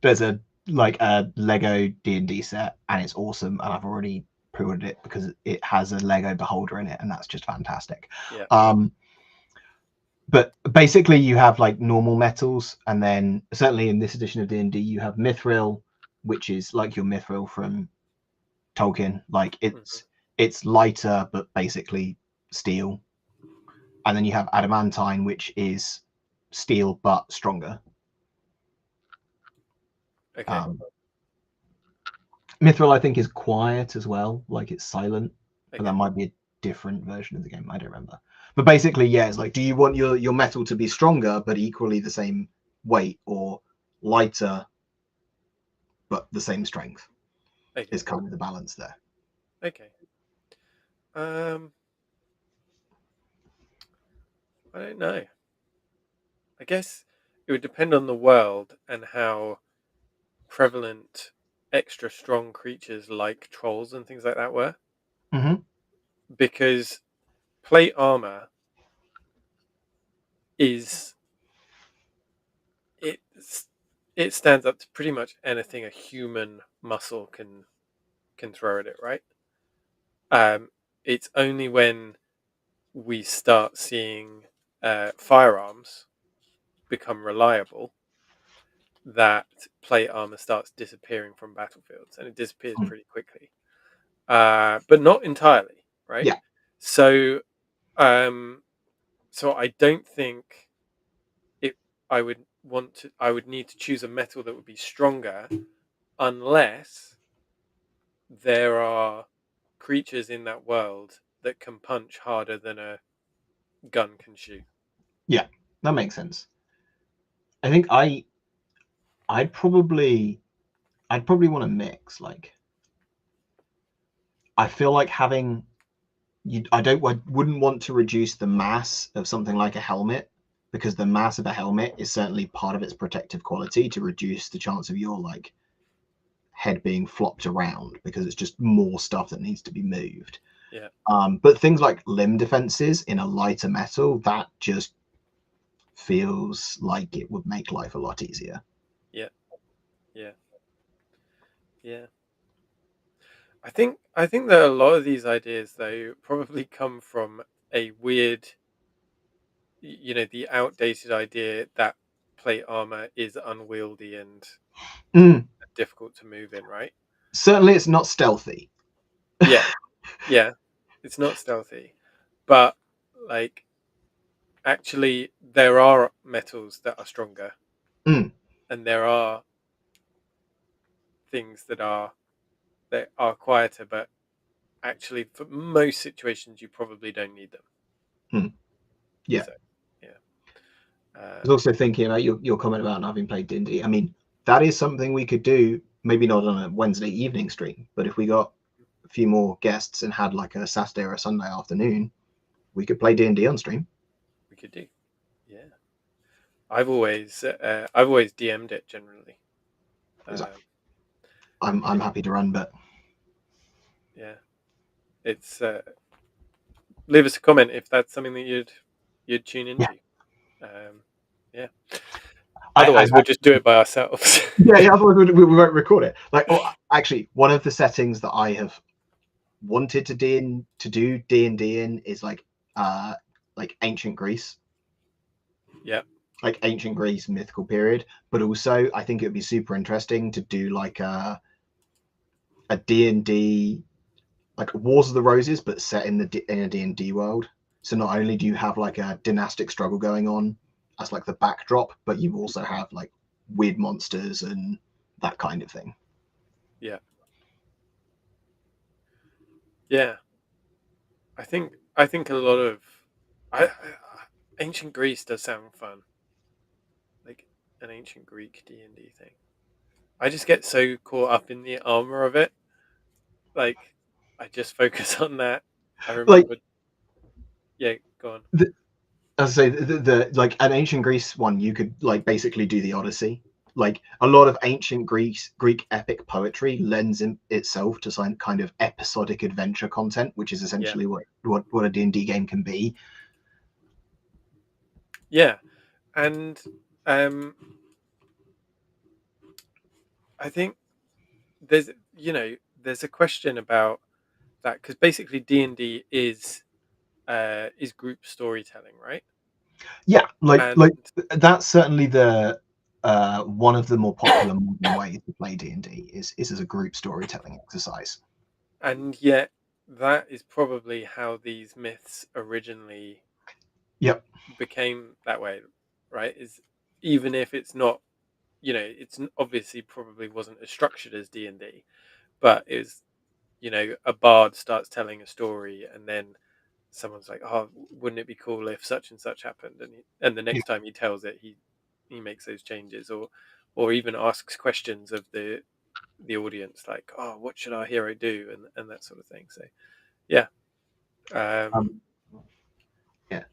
There's a Lego D&D set, and it's awesome, and I've already pre-ordered it because it has a Lego beholder in it, and that's just fantastic. yeah. But basically you have like normal metals, and then certainly in this edition of D&D you have mithril, which is like your mithril from Tolkien. Like it's lighter but basically steel. And then you have adamantine, which is steel but stronger. Okay. Mithril, I think, is quiet as well, like it's silent, but Okay. that might be a different version of the game. I don't remember. But basically, yeah, it's like, do you want your metal to be stronger but equally the same weight, or lighter but the same strength? Okay. Is kind of the balance there. Okay. I don't know. I guess it would depend on the world and how prevalent extra strong creatures like trolls and things like that were. Mm-hmm. Because plate armor is it stands up to pretty much anything a human muscle can throw at it, right? It's only when we start seeing firearms become reliable that plate armor starts disappearing from battlefields, and it disappears pretty quickly, but not entirely, right? Yeah. So, so I don't think it. I would need to choose a metal that would be stronger, unless there are creatures in that world that can punch harder than a gun can shoot. Yeah, that makes sense. I think I'd probably want to mix. Like, I feel like having I wouldn't want to reduce the mass of something like a helmet, because the mass of a helmet is certainly part of its protective quality to reduce the chance of your like head being flopped around, because it's just more stuff that needs to be moved. Yeah. But things like limb defenses in a lighter metal, that just feels like it would make life a lot easier. Yeah. Yeah. Yeah. I think that a lot of these ideas though probably come from a weird, the outdated idea that plate armor is unwieldy and difficult to move in, right? Certainly it's not stealthy. Yeah. Yeah. It's not stealthy. But like actually there are metals that are stronger. And there are things that are quieter, but actually for most situations you probably don't need them. Yeah. So, yeah. I was also thinking about your comment about not having played D&D. I mean, that is something we could do, maybe not on a Wednesday evening stream, but if we got a few more guests and had like a Saturday or a Sunday afternoon, we could play D&D on stream. We could do. Yeah. I've always DM'd it generally. I'm happy to run, but yeah, it's leave us a comment if that's something that you'd tune yeah, into. Yeah. I Otherwise, we'll just do it by ourselves. yeah. Otherwise, we won't record it. Like, oh, actually, one of the settings that I have wanted to do D&D in is like ancient Greece. Yeah. Like ancient Greece mythical period, but also I think it would be super interesting to do like a D&D, like Wars of the Roses, but set in a D&D world. So not only do you have like a dynastic struggle going on as like the backdrop, but you also have like weird monsters and that kind of thing. Yeah. Yeah. I think a lot of I ancient Greece does sound fun, like an ancient Greek D&D thing. I just get so caught up in the armor of it, like I just focus on that. I Like remember, yeah, go on. the, as I say, the like an ancient Greece one, you could like basically do the Odyssey. Like a lot of ancient Greek epic poetry lends itself to some kind of episodic adventure content, which is Yeah, essentially what a D&D game can be. yeah, and um, I think there's a question about that because basically D&D is group storytelling, right? Yeah, And that's certainly the one of the more popular modern ways to play D&D is as a group storytelling exercise. and yet that is probably how these myths originally Yep. became that way, right? Is even if it's not, obviously probably wasn't as structured as D&D, but is a bard starts telling a story and then someone's like, oh, wouldn't it be cool if such and such happened, and the Yeah. next time he tells it, he makes those changes, or even asks questions of the audience, like, oh, what should our hero do, and that sort of thing. So yeah. um Um, yeah.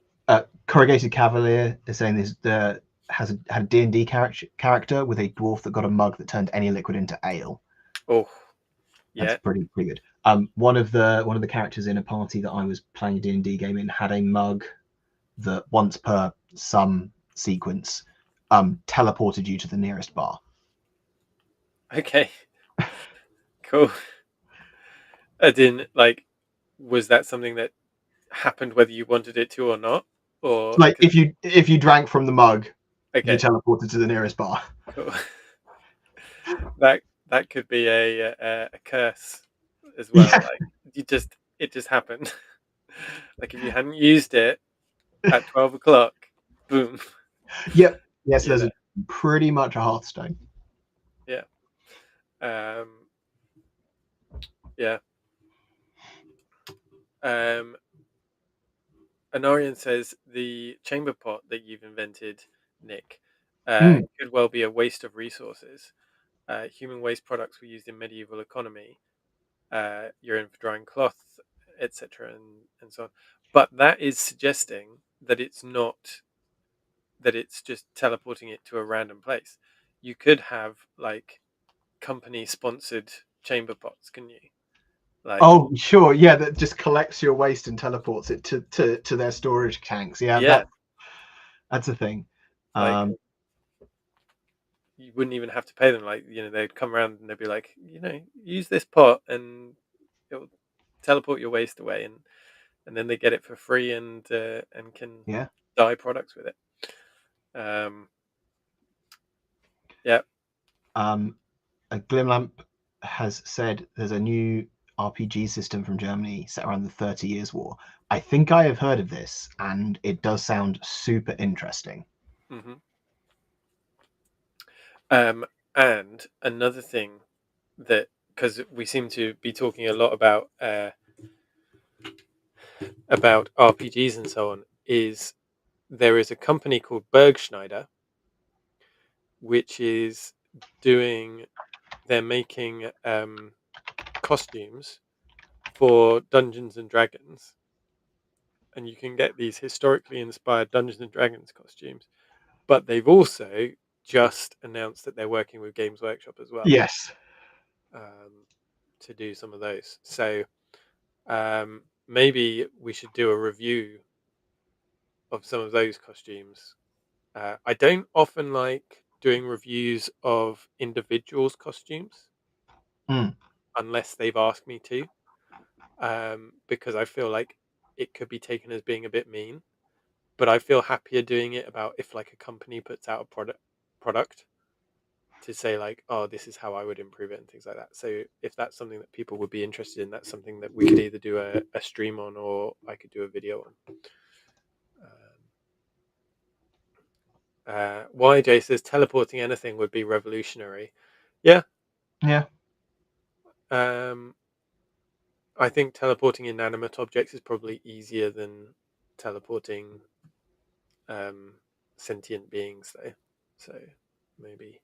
Corrugated Cavalier is saying this had a D&D character with a dwarf that got a mug that turned any liquid into ale. oh That's yeah. pretty good. One of the characters in a party that I was playing a D&D game in had a mug that once per some sequence teleported you to the nearest bar. Okay. Cool. I didn't like Was that something that happened whether you wanted it to or not, or Like because if you drank from the mug, you okay, teleported to the nearest bar. cool. That could be a curse as well. Yeah. Like it just happened. Like if you hadn't used it at 12 o'clock, boom. Yep. Yes, You there's know. pretty much a Hearthstone. Yeah. Um. Yeah. Um. Anarian says the chamber pot that you've invented, Nick, Mm. could well be a waste of resources. Human waste products were used in medieval economy. Urine for drying cloth, etc., and so on. But that is suggesting that it's not that it's just teleporting it to a random place. You could have like company sponsored chamber pots, can you? Like, Oh, sure. Yeah, that just collects your waste and teleports it to their storage tanks. Yeah, yeah, that's a thing. like Um, you wouldn't even have to pay them. Like, they'd come around and they'd be like, use this pot and it'll teleport your waste away, and then they get it for free and can yeah. dye products with it. Um, yeah. A Glimlamp has said there's a new RPG system from Germany set around the 30 Years' War. I think I have heard of this, and it does sound super interesting. hmm and another thing that, because we seem to be talking a lot about RPGs and so on, is there is a company called Bergschneider, which is doing they're making costumes for Dungeons and Dragons, and you can get these historically inspired Dungeons and Dragons costumes. But they've also just announced that they're working with Games Workshop as well. Yes. to do some of those. So maybe we should do a review of some of those costumes. I don't often like doing reviews of individuals' costumes Mm. unless they've asked me to, because I feel like it could be taken as being a bit mean. But I feel happier doing it about if like a company puts out a product to say like, oh, this is how I would improve it and things like that. So if that's something that people would be interested in, that's something that we could either do a stream on or I could do a video on. YJ says teleporting anything would be revolutionary. Yeah. Yeah. I think teleporting inanimate objects is probably easier than teleporting sentient beings, though. So maybe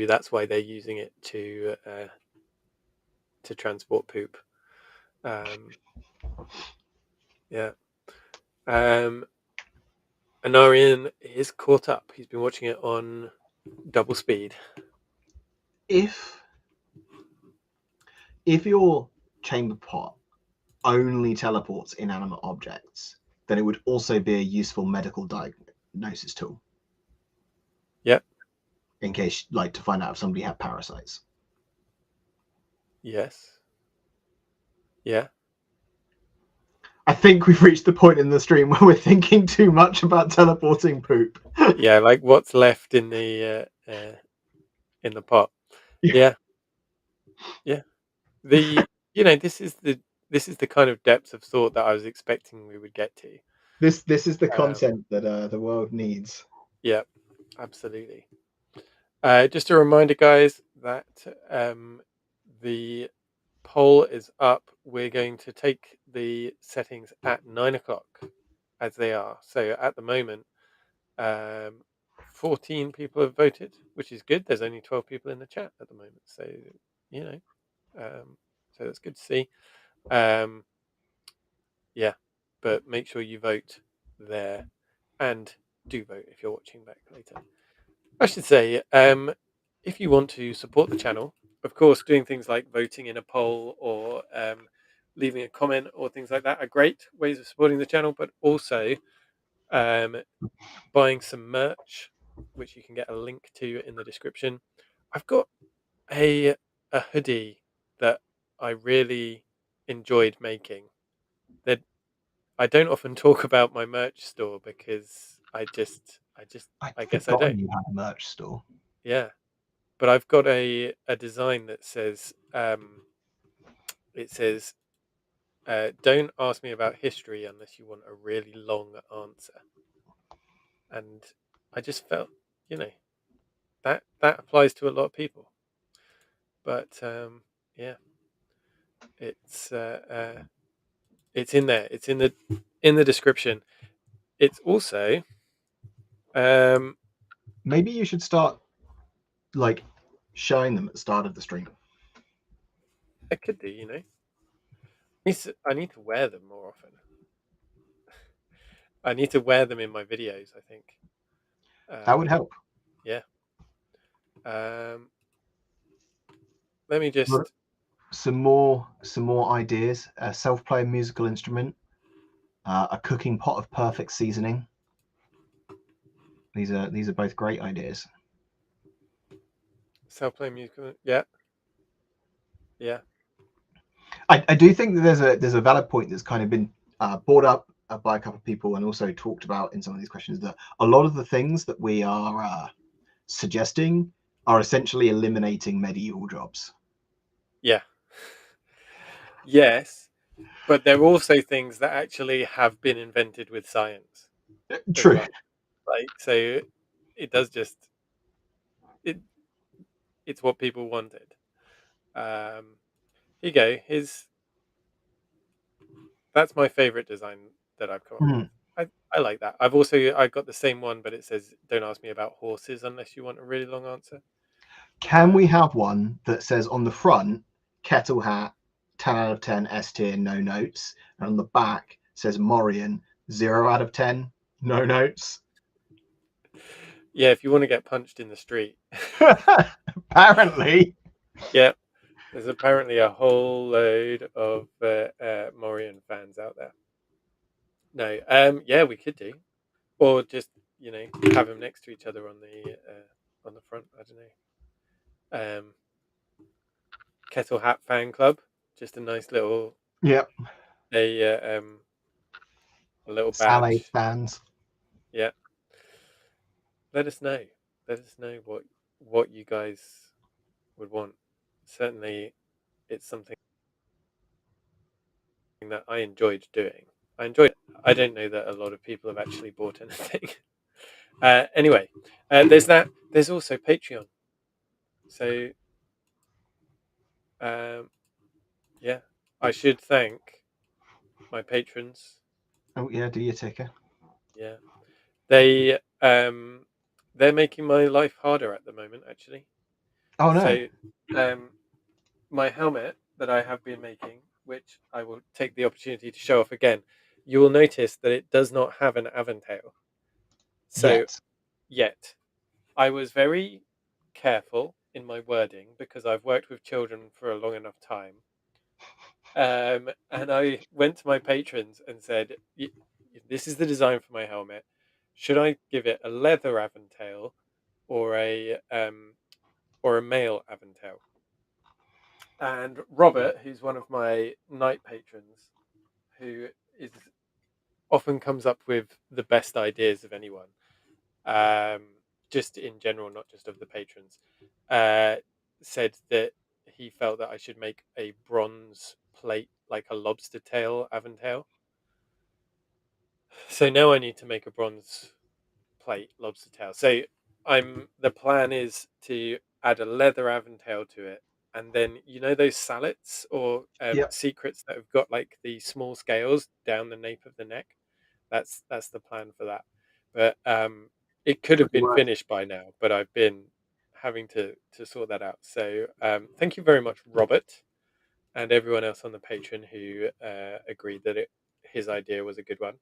that's why they're using it to transport poop. Yeah. Anarian is caught up. He's been watching it on double speed. If your chamber pot only teleports inanimate objects, then it would also be a useful medical diagnosis tool. Yep. In case, like, to find out if somebody had parasites. Yes. Yeah. I think we've reached the point in the stream where we're thinking too much about teleporting poop. Yeah, like what's left in the pot. Yeah. Yeah. The this is the kind of depth of thought that I was expecting we would get to. This is the content that the world needs. Yeah, absolutely. Just a reminder, guys, that the poll is up. We're going to take the settings at 9 o'clock as they are. So at the moment, 14 people have voted, which is good. There's only 12 people in the chat at the moment. So, so that's good to see. Yeah, but make sure you vote there and do vote if you're watching back later. I should say, if you want to support the channel, of course, doing things like voting in a poll or leaving a comment or things like that are great ways of supporting the channel, but also buying some merch, which you can get a link to in the description. I've got a hoodie that I really enjoyed making. That I don't often talk about my merch store because I guess I don't. You have a merch store. Yeah, but I've got a design that says it says don't ask me about history unless you want a really long answer. And I just felt, that applies to a lot of people. But yeah, it's in there. It's in the description. It's also maybe you should start like showing them at the start of the stream. I could do, I need to wear them more often. I need to wear them in my videos, I think. That would help. Yeah. Let me just some more ideas. A self-playing musical instrument, a cooking pot of perfect seasoning. These are both great ideas. Self-playing musical, yeah. I do think that there's a valid point that's kind of been brought up by a couple of people and also talked about in some of these questions, that a lot of the things that we are suggesting are essentially eliminating medieval jobs. Yeah. Yes, but they're also things that actually have been invented with science. True. Well. Like, so it does just it's what people wanted. Here you go. That's my favorite design that I've come up with. I like that. I got the same one, but it says, "Don't ask me about horses unless you want a really long answer." Can we have one that says on the front, kettle hat, 10 out of 10, S tier, no notes, and on the back says Morian, 0 out of 10, no notes? Yeah, if you want to get punched in the street. Apparently. Yeah. There's apparently a whole load of Morian fans out there. No, yeah, we could do, or just have them next to each other on the front. I don't know. Kettle Hat Fan Club, just a nice little Yep. a little Sam badge. 8 fans. Yeah. Let us know. Let us know what you guys would want. Certainly, it's something that I enjoyed doing. I enjoyed it. I don't know that a lot of people have actually bought anything. Anyway, there's that. There's also Patreon. So, yeah, I should thank my patrons. Oh yeah, do your ticker. Yeah, they're making my life harder at the moment. Actually, Oh no. So, my helmet that I have been making, which I will take the opportunity to show off again, you will notice that it does not have an Aventail. So, yet, I was very careful in my wording because I've worked with children for a long enough time. And I went to my patrons and said, "This is the design for my helmet. Should I give it a leather Aventail or a male Aventail?" And Robert, who's one of my night patrons, who is often comes up with the best ideas of anyone, just in general, not just of the patrons, said that he felt that I should make a bronze plate, like a lobster tail Aventail. So now I need to make a bronze plate lobster tail. So the plan is to add a leather Aventail to it, and then those sallets or Yep. secrets that have got like the small scales down the nape of the neck. That's the plan for that. But it could have been finished by now, but I've been having to sort that out. So thank you very much, Robert, and everyone else on the Patreon who agreed that his idea was a good one.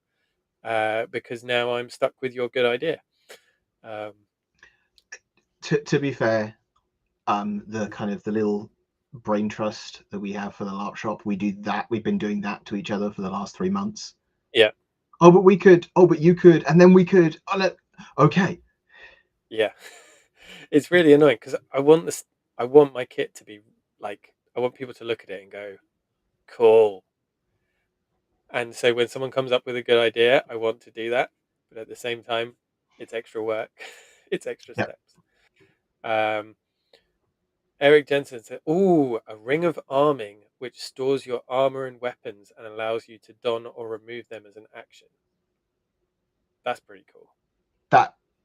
Because now I'm stuck with your good idea. To be fair, the kind of the little brain trust that we have for the LARP shop, we do that. We've been doing that to each other for the last 3 months. Yeah. Oh, but we could. Oh, but you could, and then we could. Okay. Yeah, it's really annoying because I want this. I want my kit to be like. I want people to look at it and go, "Cool." And so when someone comes up with a good idea, I want to do that, but at the same time, it's extra work. It's extra Yep. steps. Eric Jensen said, "Ooh, a ring of arming, which stores your armor and weapons and allows you to don or remove them as an action." That's pretty cool.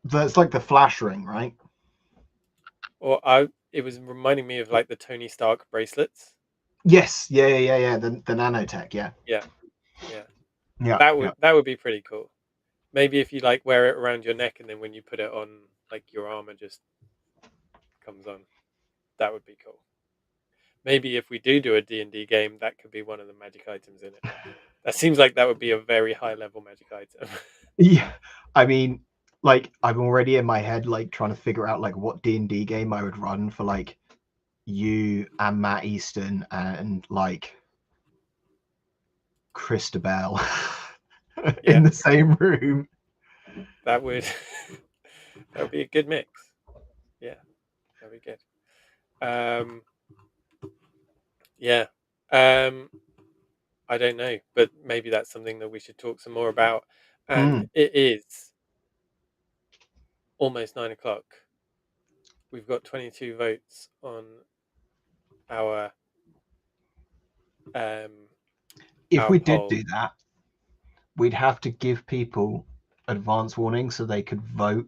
That's like the flash ring, right? Or it was reminding me of like the Tony Stark bracelets. Yes. Yeah. The nanotech. Yeah. Yeah. Yeah. That would be pretty cool. Maybe if you like wear it around your neck and then when you put it on, like your armor just comes on. That would be cool. Maybe if we do a D&D game, that could be one of the magic items in it. That seems like that would be a very high level magic item. Yeah. I mean, like I'm already in my head, like trying to figure out like what D&D game I would run for like you and Matt Easton and like Christabel in the same room. That would be a good mix. Yeah, that'd be good. Yeah. I don't know, but maybe that's something that we should talk some more about. And it is almost 9:00. We've got 22 votes on our if we did poll. do that, we'd have to give people advance warning so they could vote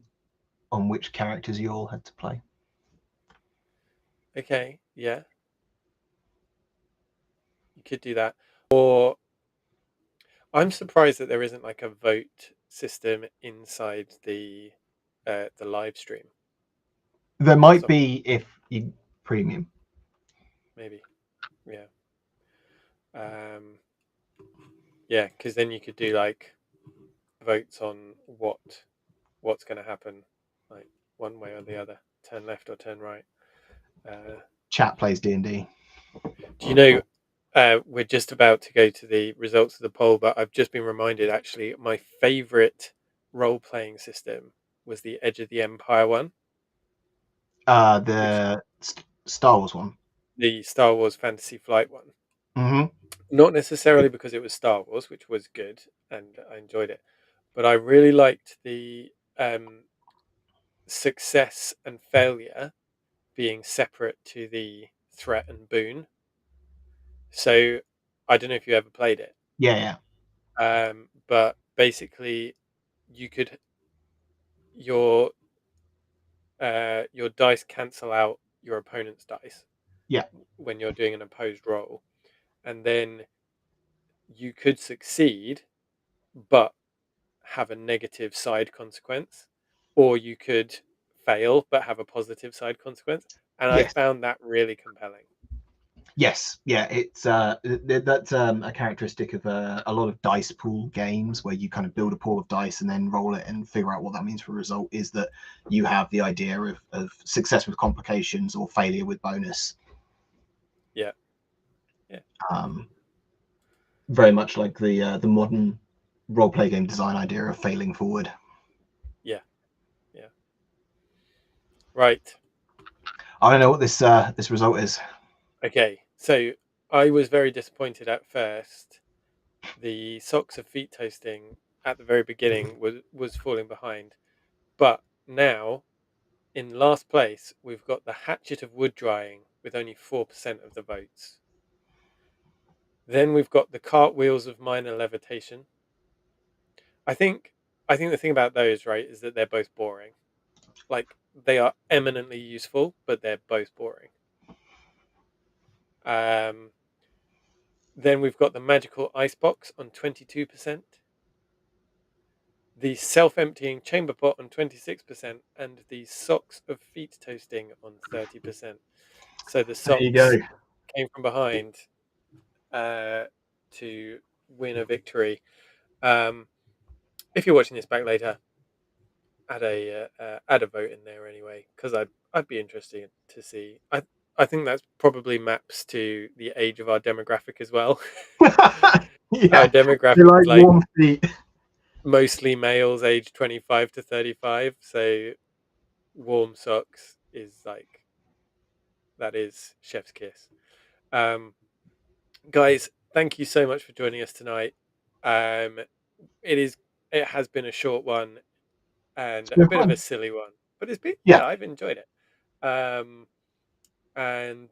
on which characters you all had to play. Okay, yeah. You could do that. Or I'm surprised that there isn't like a vote system inside the live stream. There might be if you premium. Maybe. Yeah. Yeah, because then you could do like votes on what's going to happen, like one way or the other, turn left or turn right. Chat plays D&D. Do you know, we're just about to go to the results of the poll, but I've just been reminded actually my favourite role playing system was the Edge of the Empire one, which The Star Wars one. the Star Wars Fantasy Flight one. Hmm. Not necessarily because it was Star Wars, which was good and I enjoyed it, but I really liked the success and failure being separate to the threat and boon. So I don't know if you ever played it, Yeah, but basically you could your your dice cancel out your opponent's dice yeah, when you're doing an opposed roll, and then you could succeed but have a negative side consequence, or you could fail but have a positive side consequence. And I yes, found that really compelling. yes, yeah. It's that's a characteristic of a lot of dice pool games where you kind of build a pool of dice and then roll it and figure out what that means for a result. Is that you have the idea of success with complications or failure with bonus. Yeah, yeah, Very much like the modern role play game design idea of failing forward. yeah, yeah. Right. I don't know what this result is. Okay. So I was very disappointed at first. The socks of feet toasting at the very beginning was falling behind, but now in last place we've got the hatchet of wood drying with only 4% of the votes. Then we've got the cartwheels of minor levitation. I think I think the thing about those, right, is that they're both boring. Like they are eminently useful, but they're both boring. Um, then we've got the magical icebox on 22%, the self-emptying chamber pot on 26%, and the socks of feet toasting on 30%. So the There you go. socks came from behind to win a victory. Um, if you're watching this back later, add a vote in there anyway, because I'd be interested to see. I think that's probably maps to the age of our demographic as well. Our Yeah, they demographic is like like warm feet. mostly males aged 25 to 35, so warm socks is like that is chef's kiss. Um, guys, thank you so much for joining us tonight. Um, it has been a short one and It's a been bit of a fun. silly one, but it's been Yeah, yeah, I've enjoyed it. Um, and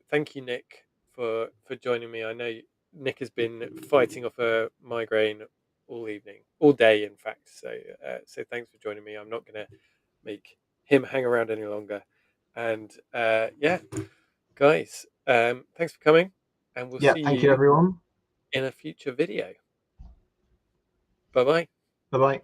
thank you, Nick, for joining me. I know Nick has been fighting off a migraine all evening, all day, in fact. So thanks for joining me. I'm not going to make him hang around any longer. And yeah, guys, thanks for coming, and we'll yeah. see Thank you, you everyone. in a future video. Bye bye. Bye bye.